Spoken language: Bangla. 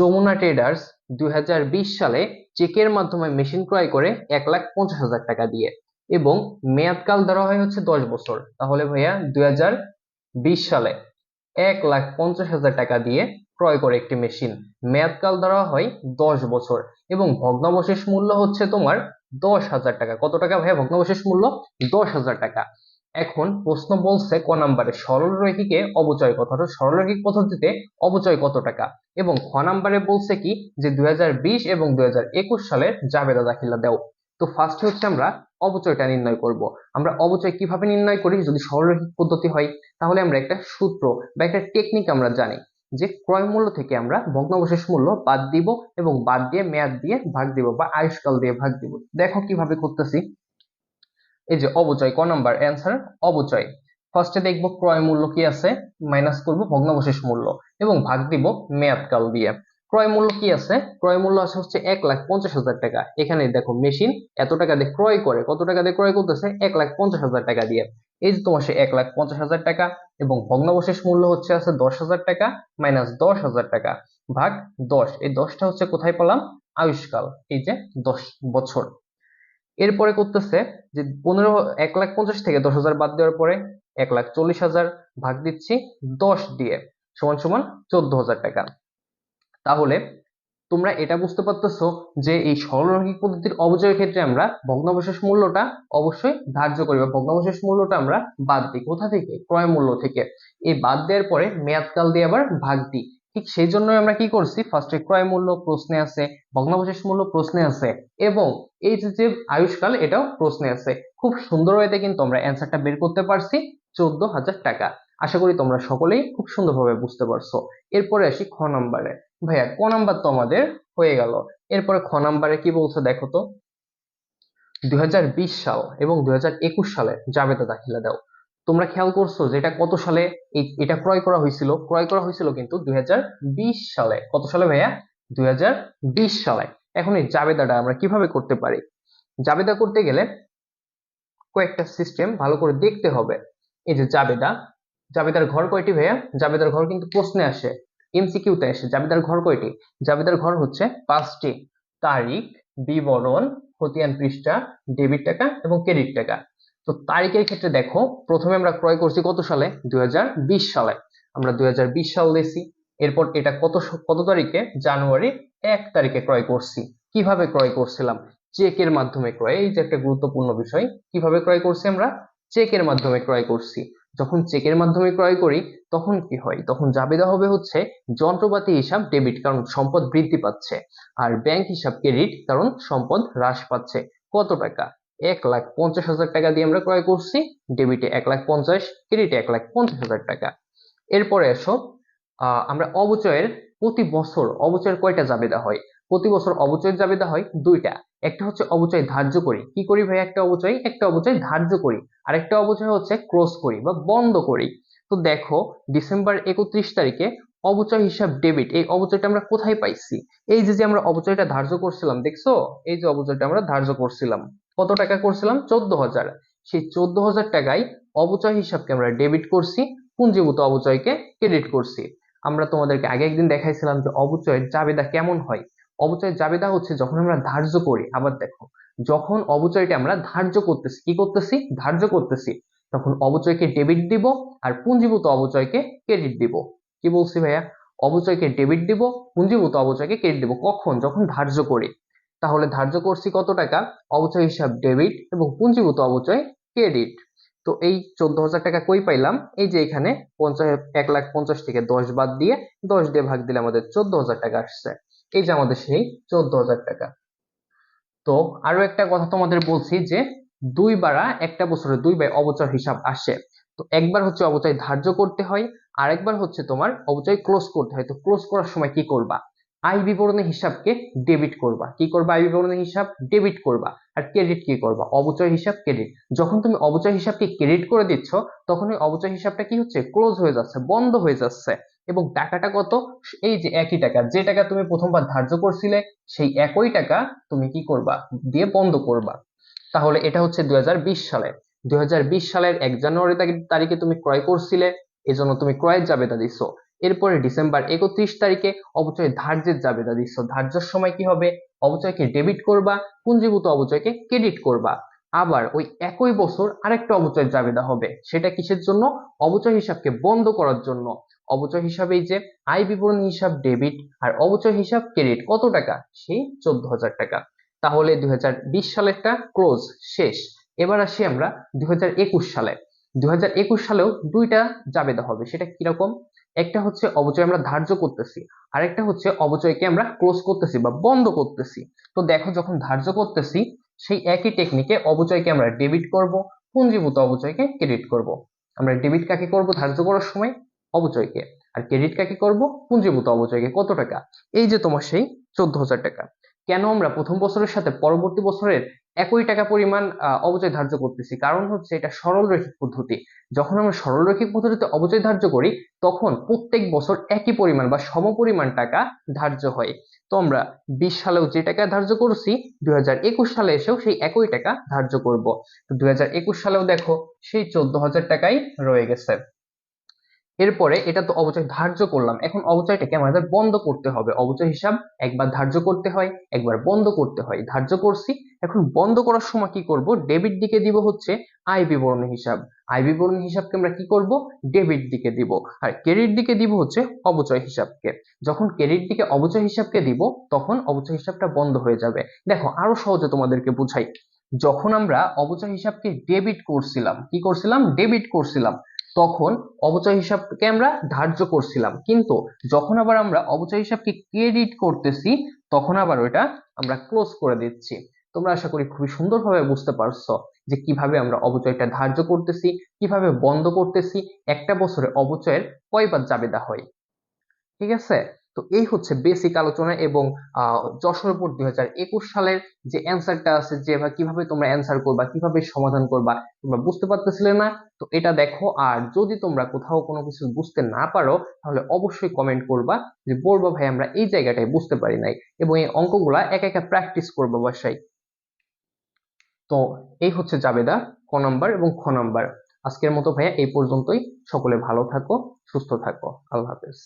যমুনা ট্রেডার্স 2020 সালে চেকের মাধ্যমে মেশিন ক্রয় করে 1,50,000 টাকা দিয়ে, এবং মেয়াদকাল ধরা হয় হচ্ছে 10 বছর। তাহলে ভাইয়া 2020 সালে 1,50,000 টাকা দিয়ে ক্রয় করে একটি মেশিন, মেয়াদকাল ধরা হয় 10 বছর, এবং ভগ্নাবশেষ মূল্য হচ্ছে তোমার 10,000 টাকা। কত টাকা ভাইয়া ভগ্নাবশেষ মূল্য? 10,000 টাকা। এখন প্রশ্ন বলছে ক নাম্বারে সরলরৈখিকে অবচয় কত, অর্থাৎ সরলরৈখিক পদ্ধতিতে অবচয় কত টাকা, এবং খ নাম্বারে বলছে কি যে 2020 এবং 2021 সালের জাবেদা দাখিলা দাও। তো ফার্স্টে হচ্ছে আমরা অবচয়টা নির্ণয় করব। আমরা অবচয় কিভাবে নির্ণয় করি? যদি সরলরৈখিক পদ্ধতি হয় তাহলে আমরা একটা সূত্র বা একটা টেকনিক আমরা জানি, যে ক্রয় মূল্য থেকে আমরা ভগ্নাবশেষ মূল্য বাদ দিব এবং বাদ দিয়ে মেয়াদ দিয়ে ভাগ দিব বা আয়ুষ্কাল দিয়ে ভাগ দিব। দেখো কিভাবে করতেছি। এই যে অবচয়, ক নাম্বার অ্যান্সার অবচয়। ফার্স্টে দেখবো ক্রয় মূল্য কি আছে, মাইনাস করব ভগ্নাবশেষ মূল্য এবং ভাগ দিব মেয়াদকাল দিয়ে। ক্রয় মূল্য কি আছে? ক্রয় মূল্য আছে হচ্ছে 1,50,000 টাকা। এখানে দেখো মেশিন এত টাকা দিয়ে ক্রয় করে, কত টাকা দিয়ে ক্রয় করতেছে? 1,50,000 টাকা দিয়ে। এই যে তোমার সে 1,50,000 টাকা, এবং ভগ্নাবশেষ মূল্য হচ্ছে আছে 10,000 টাকা, মাইনাস 10,000 টাকা ভাগ 10। এই 10টা হচ্ছে কোথায় পেলাম? আয়ুষ্কাল, এই যে 10 বছর। এরপরে করতেছে যে 1,50,000 থেকে 10,000 বাদ দেওয়ার পরে 1,40,000 ভাগ দিচ্ছি 10 দিয়ে, সমান সমান 14,000 টাকা। তাহলে তোমরা এটা বুঝতে পারতেছো যে এই সরলরৈখিক পদ্ধতির অবচয়ের ক্ষেত্রে আমরা ভগ্নাবশেষ মূল্যটা অবশ্যই ধার্য করি, বা ভগ্নাবশেষ মূল্যটা আমরা বাদ দিই। কোথা থেকে? ক্রয় মূল্য থেকে। এই বাদ দেওয়ার পরে মেয়াদকাল দিয়ে আবার ভাগ দিই। ঠিক সেই জন্যই আমরা কি করছি, ফার্স্টে ক্রয় মূল্য প্রশ্নে আছে, ভগ্নাবশেষ মূল্য প্রশ্নে আছে, এবং এই যে আয়ুষ্কাল এটাও প্রশ্নে আছে। খুব সুন্দর ওয়েতে কিন্তু আমরা অ্যান্সারটা বের করতে পারছি, 14,000 টাকা। আশা করি তোমরা সকলেই খুব সুন্দরভাবে বুঝতে পারছো। এরপরে আসি খ নাম্বারে। ভাইয়া ক নাম্বার তো আমাদের হয়ে গেল, এরপরে খ নাম্বারে কি বলছে দেখো তো। 2020 সাল এবং 2021 সালে জাবেদা দাখিলা দাও। তোমরা খেয়াল করছো যে এটা কত সালে এটা ক্রয় করা হয়েছিল? ক্রয় করা হয়েছিল কিন্তু 2020 সালে। কত সালে ভাইয়া? 2020 সালে। এখন এই জাবেদাটা আমরা কিভাবে করতে পারি? জাবেদা করতে গেলে কয়েকটা সিস্টেম ভালো করে দেখতে হবে। এই যে জাবেদা, জাবেদার ঘর কয়টি ভাইয়া? জাবেদার ঘর কিন্তু প্রশ্নে আসে, এমসিকিউতে আসে। জাবেদার ঘর কয়টি? জাবেদার ঘর হচ্ছে 5টি। তারিখ, বিবরণ, খতিয়ান পৃষ্ঠা, ডেবিট টাকা এবং ক্রেডিট টাকা। তো তারিখের ক্ষেত্রে দেখো, প্রথমে আমরা ক্রয় করছি কত সালে? 2020 সালে। আমরা 2020 সাল দিয়েছি। এরপর এটা কত তারিখে? জানুয়ারি 1 তারিখে ক্রয় করছি। কিভাবে ক্রয় করছিলাম? চেকের মাধ্যমে ক্রয়। এই যে একটা গুরুত্বপূর্ণ বিষয়, কিভাবে ক্রয় করছি আমরা? চেকের মাধ্যমে ক্রয় করছি। যখন চেকের মাধ্যমে ক্রয় করি তখন কি হয়? তখন জাবেদা হবে হচ্ছে যন্ত্রপাতি হিসাব ডেবিট, কারণ সম্পদ বৃদ্ধি পাচ্ছে, আর ব্যাংক হিসাব ক্রেডিট, কারণ সম্পদ হ্রাস পাচ্ছে। কত টাকা? 1,50,000 টাকা দিয়ে আমরা ক্রয় করছি। ডেবিটে 1,50,000, ক্রেডিটে 1,50,000 টাকা। এরপরে এসো, আমরা অবচয়ের প্রতি বছর অবচয়ের কয়টা জাবেদা হয়? প্রতি বছর অবচয়ের জাবেদা হয় 2টা। একটা হচ্ছে অবচয় ধার্য করি। কি করি ভাই? একটা অবচয় ধার্য করি, আর একটা অবচয় হচ্ছে ক্লোজ করি বা বন্ধ করি। তো দেখো, ডিসেম্বর 31 তারিখে অবচয় হিসাব ডেবিট, এই অবচয়টা আমরা কোথায় পাইছি? এই যে আমরা অবচয়টা ধার্য করছিলাম, দেখছো? এই যে অবচয়টা আমরা ধার্য করছিলাম, কত টাকা করছিলাম? 14,000। সেই 14,000 টাকায় অবচয় হিসাবকে আমরা ডেবিট করছি, পুঞ্জীভূত অবচয়কে ক্রেডিট করছি। আমরা তোমাদেরকে আগে একদিন দেখাইছিলাম যে অবচয়ের জাবেদা কেমন হয়। অবচয়ের জাবেদা হচ্ছে যখন আমরা ধার্য করি। আবার দেখো, যখন অবচয়টা আমরা ধার্য করতেছি, কি করতেছি? ধার্য করতেছি, তখন অবচয়কে ডেবিট দিব আর পুঞ্জীভূত অবচয়কে ক্রেডিট দিব। কি বলছি ভাইয়া? অবচয়কে ডেবিট দিব, পুঞ্জীভূত অবচয়কে ক্রেডিট দিব। কখন? যখন ধার্য করি। তাহলে ধার্য করছি কত টাকা? অবচয় হিসাব ডেবিট এবং পুঞ্জীভূত অবচয় ক্রেডিট। তো এই 14,000 টাকা কই পাইলাম? এই যে এখানে 1,50,000 থেকে 10 বাদ দিয়ে, 10 দিয়ে ভাগ দিলে আমাদের 14,000 টাকা আসছে। এই যে আমাদের সেই 14,000 টাকা। তো আরো একটা কথা তোমাদের বলছি যে একটা বছরে 2 বার অবচয় হিসাব আসে। তো একবার হচ্ছে অবচয় ধার্য করতে হয়, আর একবার হচ্ছে তোমার অবচয় ক্লোজ করতে হয়। তো ক্লোজ করার সময় কি করবা? আয় বিবরণী হিসাবকে ডেবিট করবা। কি করবা? আয় বিবরণী হিসাব ডেবিট করবা। আর ক্রেডিট কি করবা? অবচয় হিসাব ক্রেডিট। যখন তুমি অবচয় হিসাবকে ক্রেডিট করে দিচ্ছ, তখন ওই অবচয় হিসাবটা কি হচ্ছে? ক্লোজ হয়ে যাচ্ছে, বন্ধ হয়ে যাচ্ছে। এবং টাকাটা কত? এই যে একই টাকা, যে টাকা তুমি প্রথমবার ধার্য করছিলে, সেই একই টাকা তুমি কি করবা? দিয়ে বন্ধ করবা। তাহলে এটা হচ্ছে 2020 সালে। 2020 সালের 1 জানুয়ারি তারিখে তুমি ক্রয় করছিলে, এজন্য তুমি ক্রয়ের জাবেদা দিছো। এরপরে ডিসেম্বর 31 তারিখে অবচয় ধার্যের জাবেদা দিচ্ছ। ধার্যের সময় কি হবে? অবচয়কে ডেবিট করবা, পুঞ্জীভূত অবচয়কে ক্রেডিট করবা। আবার ওই একই বছর আরেকটা অবচয়ের জাবেদা হবে, সেটা কিসের জন্য? অবচয় হিসাবকে বন্ধ করার জন্য। অবচয় হিসাবে এই যে আয় বিবরণী হিসাব ডেবিট আর অবচয় হিসাব ক্রেডিট, কত টাকা? সেই 14,000 টাকা। তাহলে 2020 সালেরটা ক্লোজ, শেষ। এবার আসি আমরা 2021 সালে। 2021 সালেও দুইটা জাবেদা হবে, সেটা কিরকম? একটা হচ্ছে অবচয় আমরা ধার্য করতেছি, আরেকটা হচ্ছে অবচয়কে আমরা ক্লোজ করতেছি বা বন্ধ করতেছি। তো দেখো, যখন ধার্য করতেছি সেই একই টেকনিকে অবচয়কে আমরা ডেবিট করব, পুঞ্জীভূত অবচয়কে ক্রেডিট করব। আমরা ডেবিট কাকে করব ধার্য করার সময়? অবচয়কে। আর ক্রেডিট কাকে করব? পুঞ্জীভূত অবচয়কে। কত টাকা? এই যে তোমার সেই 14,000 টাকা। কেন আমরা প্রথম বছরের সাথে পরবর্তী বছরের একই টাকা পরিমাণ অবচয় ধার্য করতেছি? কারণ হচ্ছে এটা সরল রৈখিক পদ্ধতি। যখন আমরা সরল রৈখিক পদ্ধতিতে অবচয় ধার্য করি তখন প্রত্যেক বছর একই পরিমাণ বা সমপরিমাণ টাকা ধার্য হয়। তো আমরা 20 সালেও যে টাকা ধার্য করছি 2021 সালে এসেও সেই একই টাকা ধার্য করব। তো 2021 সালেও দেখো সেই 14,000 টাকাই রয়ে গেছে। এরপরে এটা তো অবচয় ধার্য করলাম, এখন অবচয়টাকে আমাদের বন্ধ করতে হবে। অবচয় হিসাব একবার ধার্য করতে হয়, একবার বন্ধ করতে হয়। ধার্য করছি, এখন বন্ধ করার সময় কি করব? ডেবিট দিকে দিব হচ্ছে আয় বিবরণী হিসাব। আয় বিবরণী হিসাবকে আমরা কি করব? ডেবিট দিকে দিব। আর ক্রেডিট দিকে দিব হচ্ছে অবচয় হিসাবকে। যখন ক্রেডিট দিকে অবচয় হিসাবকে দিব তখন অবচয় হিসাবটা বন্ধ হয়ে যাবে। দেখো আরো সহজে তোমাদেরকে বুঝাই। যখন আমরা অবচয় হিসাবকে ডেবিট করছিলাম, কি করছিলাম? ডেবিট করছিলাম, তখন অবচয় হিসাবকে আমরা ধার্য করছিলাম। কিন্তু যখন আবার আমরা অবচয় হিসাবকে ক্রেডিট করতেছি তখন আবার ওইটা আমরা ক্লোজ করে দিচ্ছি। তোমরা আশা করি খুবই সুন্দরভাবে বুঝতে পারছো যে কিভাবে আমরা অবচয়টা ধার্য করতেছি, কিভাবে বন্ধ করতেছি, একটা বছরে অবচয়ের কয়বার জাবেদা হয়। ঠিক আছে? তো এই হচ্ছে বেসিক আলোচনা। এবং যশোর বোর্ড 2021 সালের যে অ্যান্সারটা আছে, যে কিভাবে তোমরা অ্যান্সার করবা, কিভাবে সমাধান করবা, তোমরা বুঝতে পারতেছিলে না? তো এটা দেখো। আর যদি তোমরা কোথাও কোনো কিছু বুঝতে না পারো তাহলে অবশ্যই কমেন্ট করবা যে বলবো ভাই আমরা এই জায়গাটায় বুঝতে পারি নাই, এবং এই অঙ্কগুলা একা একা প্র্যাকটিস করবো বাসায়। তো এই হচ্ছে জাবেদা ক নাম্বার এবং খ নাম্বার। আজকের মতো ভাইয়া এই পর্যন্তই। সকলে ভালো থাকো, সুস্থ থাকো। আল্লাহ হাফেজ।